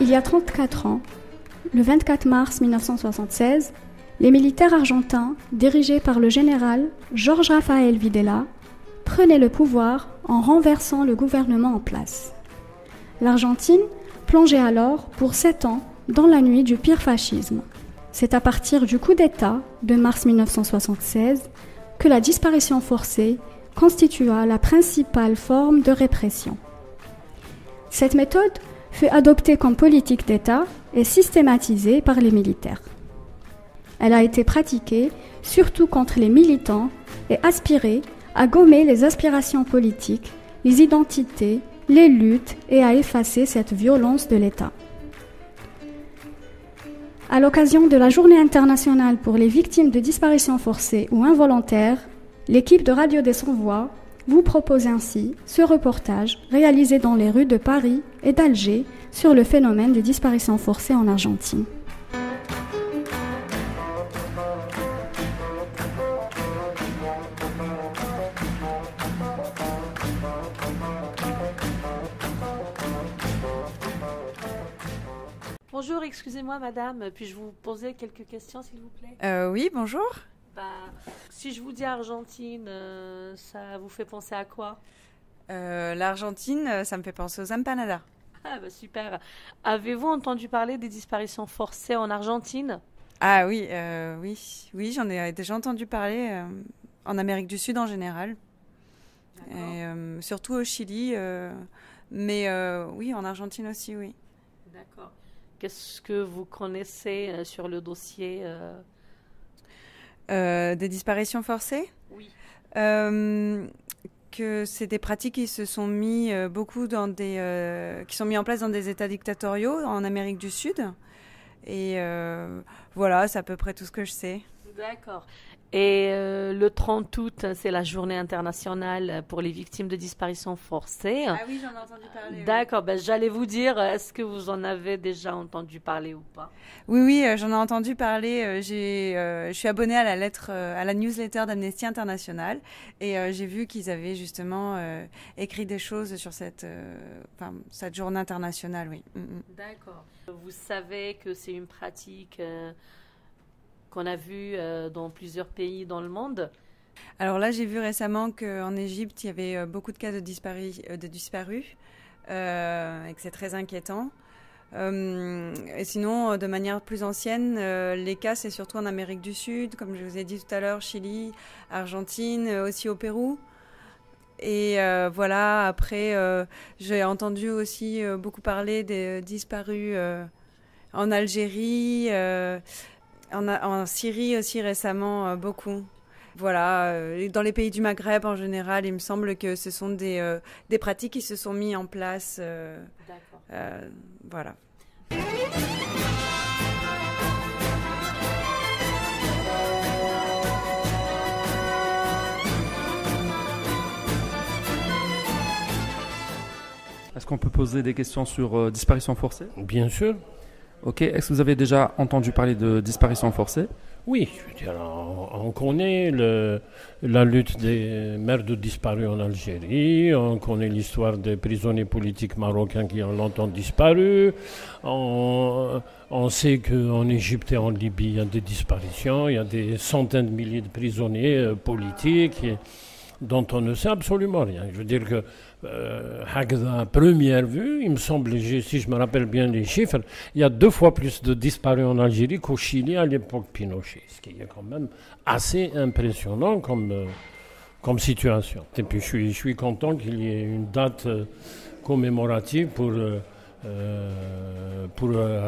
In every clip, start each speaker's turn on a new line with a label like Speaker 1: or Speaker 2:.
Speaker 1: Il y a 34 ans, le 24 mars 1976, les militaires argentins, dirigés par le général Jorge Rafael Videla, prenaient le pouvoir en renversant le gouvernement en place. L'Argentine plongeait alors pour 7 ans dans la nuit du pire fascisme. C'est à partir du coup d'État de mars 1976 que la disparition forcée constitua la principale forme de répression. Cette méthode fut adoptée comme politique d'État et systématisée par les militaires. Elle a été pratiquée surtout contre les militants et aspirait à gommer les aspirations politiques, les identités, les luttes et à effacer cette violence de l'État. À l'occasion de la Journée internationale pour les victimes de disparitions forcées ou involontaires, l'équipe de Radio des Sans-Voix vous propose ainsi ce reportage réalisé dans les rues de Paris et d'Alger sur le phénomène de disparitions forcées en Argentine.
Speaker 2: Bonjour, excusez-moi madame, puis-je vous poser quelques questions s'il vous plaît?
Speaker 3: Oui, bonjour.
Speaker 2: Si je vous dis Argentine, ça vous fait penser à quoi?
Speaker 3: L'Argentine, ça me fait penser aux empanadas.
Speaker 2: Ah super. Avez-vous entendu parler des disparitions forcées en Argentine?
Speaker 3: Ah oui, oui, j'en ai déjà entendu parler en Amérique du Sud en général. Et, surtout au Chili, mais oui, en Argentine aussi, oui.
Speaker 2: D'accord. Qu'est-ce que vous connaissez sur le dossier
Speaker 3: des disparitions forcées?
Speaker 2: Oui.
Speaker 3: Que c'est des pratiques qui se sont mis beaucoup qui sont mis en place dans des États dictatoriaux en Amérique du Sud. Et voilà, c'est à peu près tout ce que je sais.
Speaker 2: D'accord. Et le 30 août, c'est la journée internationale pour les victimes de disparitions forcées.
Speaker 3: Ah oui, j'en ai entendu parler.
Speaker 2: D'accord, j'allais vous dire, est-ce que vous en avez déjà entendu parler ou pas?
Speaker 3: Oui, j'en ai entendu parler. Je suis abonnée à à la newsletter d'Amnesty International et j'ai vu qu'ils avaient justement écrit des choses sur cette journée internationale, oui.
Speaker 2: D'accord. Vous savez que c'est une pratique qu'on a vue dans plusieurs pays dans le monde.
Speaker 3: Alors là, j'ai vu récemment qu'en Égypte, il y avait beaucoup de cas de disparus et que c'est très inquiétant. Et sinon, de manière plus ancienne, les cas, c'est surtout en Amérique du Sud, comme je vous ai dit tout à l'heure, Chili, Argentine, aussi au Pérou. Et voilà, après, j'ai entendu aussi beaucoup parler des disparus en Algérie, en Syrie aussi récemment, beaucoup. Voilà, dans les pays du Maghreb en général, il me semble que ce sont des pratiques qui se sont mises en place. Voilà.
Speaker 4: Est-ce qu'on peut poser des questions sur disparition forcée?
Speaker 5: Bien sûr.
Speaker 4: Ok, est-ce que vous avez déjà entendu parler de disparition forcée?
Speaker 5: Oui, je veux dire, on connaît la lutte des mères de disparus en Algérie, on connaît l'histoire des prisonniers politiques marocains qui ont longtemps disparu, on sait qu'en Égypte et en Libye, il y a des disparitions, il y a des centaines de milliers de prisonniers politiques dont on ne sait absolument rien. Je veux dire que, à première vue, il me semble, si je me rappelle bien les chiffres, il y a 2 fois plus de disparus en Algérie qu'au Chili à l'époque Pinochet, ce qui est quand même assez impressionnant comme situation. Et puis je suis content qu'il y ait une date commémorative pour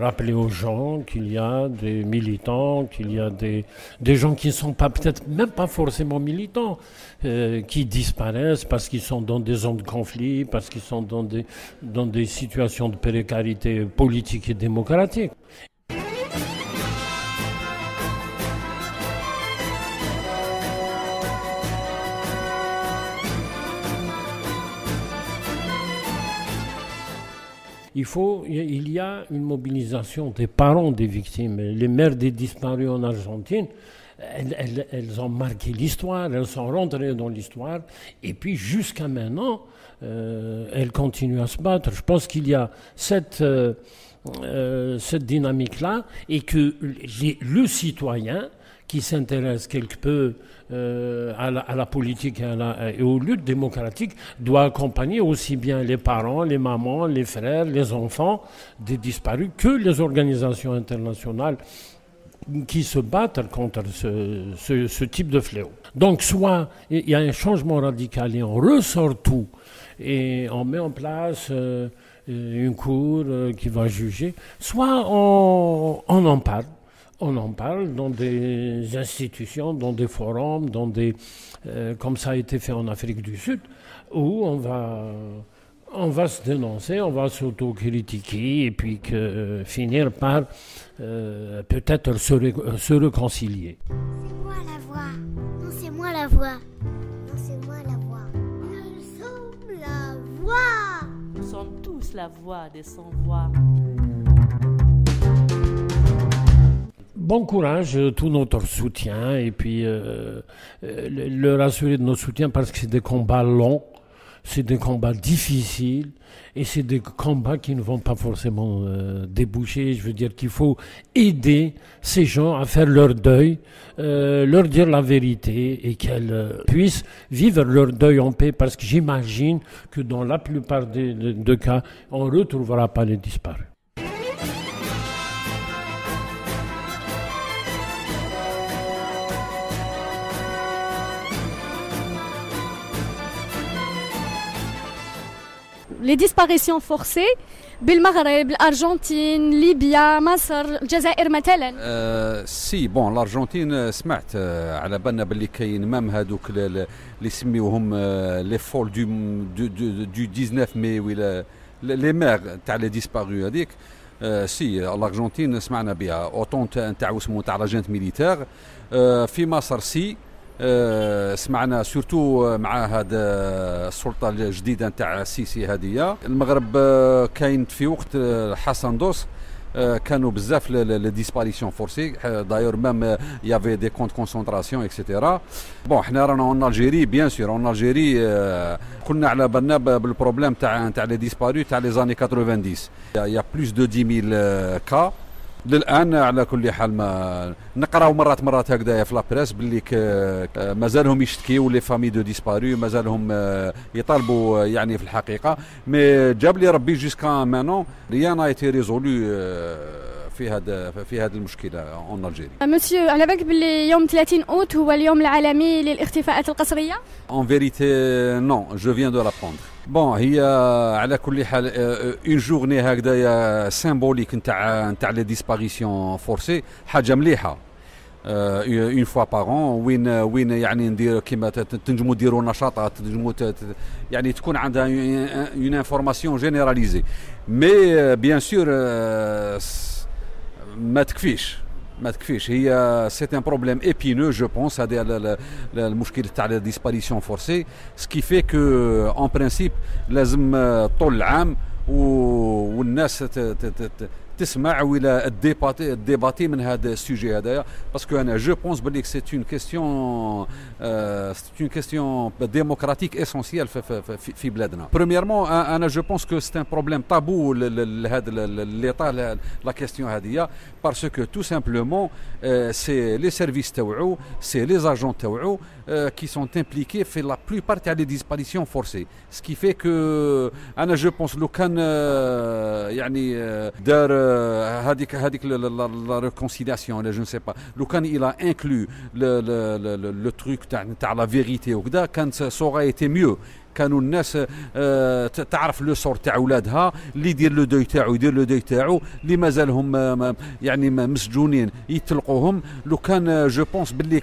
Speaker 5: rappeler aux gens qu'il y a des militants, qu'il y a des gens qui ne sont pas, peut-être même pas forcément militants, qui disparaissent parce qu'ils sont dans des zones de conflit, parce qu'ils sont dans des situations de précarité politique et démocratique. Il y a une mobilisation des parents des victimes. Les mères des disparus en Argentine, elles ont marqué l'histoire, elles sont rentrées dans l'histoire, et puis jusqu'à maintenant, elles continuent à se battre. Je pense qu'il y a cette dynamique-là, et que le citoyen qui s'intéresse quelque peu à la politique et aux luttes démocratiques doit accompagner aussi bien les parents, les mamans, les frères, les enfants des disparus que les organisations internationales qui se battent contre ce type de fléau. Donc soit il y a un changement radical et on ressort tout et on met en place une cour qui va juger, soit on en parle. On en parle dans des institutions, dans des forums, comme ça a été fait en Afrique du Sud, où on va se dénoncer, on va s'autocritiquer et puis finir par peut-être se réconcilier.
Speaker 6: C'est moi la voix. Non, c'est moi la voix. Non, c'est moi la voix. Nous sommes la voix.
Speaker 2: Nous sommes tous la voix des sans-voix.
Speaker 5: Bon courage, tout notre soutien, et puis leur assurer de notre soutien parce que c'est des combats longs, c'est des combats difficiles, et c'est des combats qui ne vont pas forcément déboucher. Je veux dire qu'il faut aider ces gens à faire leur deuil, leur dire la vérité, et qu'elles puissent vivre leur deuil en paix, parce que j'imagine que dans la plupart des cas, on ne retrouvera pas les disparus.
Speaker 1: Les disparitions forcées بالمغرب الارجنتين ليبيا مصر الجزائر مثلا.
Speaker 7: سي بون الارجنتين سمعت على بالنا باللي كاين مام هذوك اللي يسميوهم لي فول دو 19 مي ولا لي مير تاع لي ديسبارو هذيك. سي الارجنتين سمعنا بها اوطون تاع اسمه تاع لاجنت ميليتير. في مصر سي سمعنا سورتو مع هذا السلطه الجديده نتاع السيسي هذه. المغرب كاين في وقت حسن دوس كانوا بزاف لي ديسباريسيون فورسي دايور ميم يافي دي كونت كونسونطراسيون اكسيتيرا. بون حنا رانا اون الجيري بيان سور اون الجيري كنا على بالنا بالبروبليم تاع لي ديسبارو تاع لي زاني 90. يا بلوس دو 10000 كا للان. على كل حال ما نقراو مرات هكذايا في لابريس باللي مازالهم يشتكيو لي فامي دو ديسبارو، مازالهم يطالبوا يعني في الحقيقه. مي جاب لي ربي جوسكا مانون ريان ايتي ريزولو في هذه المشكله اون الجيري.
Speaker 1: مسيو على بالك باللي يوم 30 اوت هو اليوم العالمي للاختفاءات القسريه؟
Speaker 7: En vérité non, je viens de l'apprendre. بون هي على كل حال اون جورني هكذايا سيمبوليك نتاع لي ديسباريسيون فورسي، حاجه مليحه. اون فوا بارون وين يعني ندير كيما تنجموا ديروا نشاطات، تنجموا يعني تكون عندها اون انفورماسيون جينيراليزي. مي بيان سور ما تكفيش هي سيت ان بروبليم ايبينو جو بونس. هذا المشكل تاع لا ديسباريسيون فورسي سكي في كو اون برينسيپ لازم طول العام والناس تسمع ولا الديباتي من هذا السوجي هذايا، باسكو انا جو بونس بلي سي اون كيستيون ديموكراتيك اسونسيال في بلادنا. بريميرمون انا جو بونس كو سي ان بروبليم طابو لهذا ليطا لا كيستيون هذه، باسكو تو سامبلومون سي لي سيرفيس تاوعو، سي لي زاجون تاوعو qui sont impliqués في la plupart تاع لي ديسباريسيون فورسي. سكي في كو انا جو بونس لو كان يعني دار هذيك لا ريكونسيلياسيون لا جو نسي با، لو كان الى انكلو لو تروك تاع لا فيغيتي وكذا، كان سوغا ايتي ميو. كانوا الناس تعرف لو سور تاع اولادها، اللي يدير لو دوي تاعو يدير لو دوي تاعو، اللي مازالهم يعني مسجونين يطلقوهم. لو كان جو بونس باللي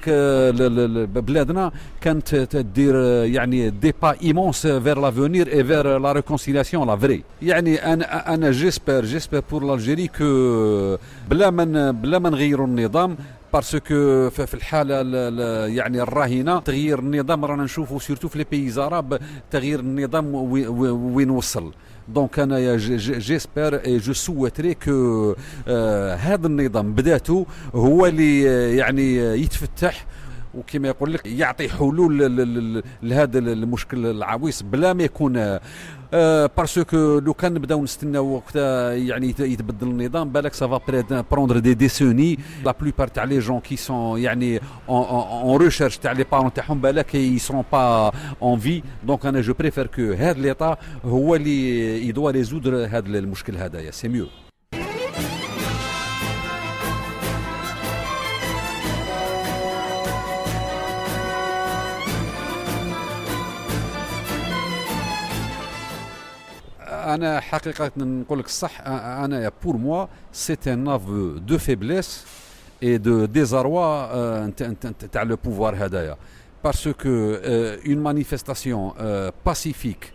Speaker 7: بلادنا كانت تدير يعني دي با ايمونس فير لافونير اي فير لا ريكونسيلياسيون لا فري. يعني انا جيسبر بور لالجيري كو بلا ما نغيروا النظام، باسكو في الحاله يعني الراهنه تغيير النظام رانا نشوفوا سيرتو في لي بيز عرب تغيير النظام وين وصل. دونك انا جيسبر اي جو سويتري كو هذا النظام بداته هو اللي يعني يتفتح وكما يقول لك يعطي حلول لهذا المشكل العويص بلا ما يكون باسكو لو كان نبداو نستناو وقتها يعني يتبدل النظام بالك سافا بروندر دي ديسوني لا بلوبار تاع لي جون كي سون يعني اون ريشيرش تاع لي بارون تاعهم بالك يسرون با اون في دونك انا جو بريفير كو هذا ليطا هو اللي يدوا ريزودر هذا المشكل هذايا سي ميو. أنا حقيقة نقول لك الصح أنا بور موا سيت ان افو دو فيبليس اي دو ديزاروا تاع لو بوفوار هدايا باسكو اون مانيفيستاسيون باسيفيك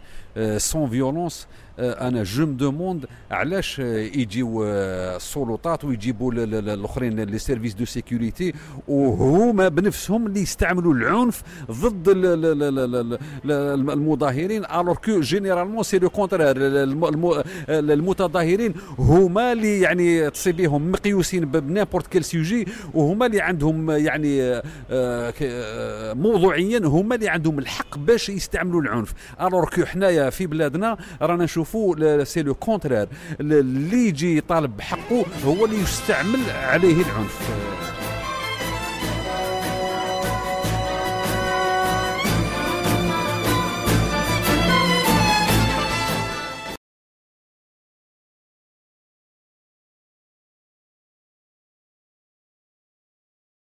Speaker 7: سون فيولونس انا جو م دوموند علاش يجيو السلطات ويجيبوا الاخرين لي سيرفيس دو سيكوريتي وهما بنفسهم اللي يستعملوا العنف ضد المظاهرين الوغ كو جينيرالمون سي لو كونترير المتظاهرين هما اللي يعني تصيبيهم مقيوسين بنيمبورت كيل سوجي وهما اللي عندهم يعني موضوعيا هما اللي عندهم الحق باش يستعملوا العنف الوغ كو حنايا في بلادنا رانا نشوفوا سي لو كونترير اللي يجي يطالب بحقه هو اللي يستعمل عليه العنف.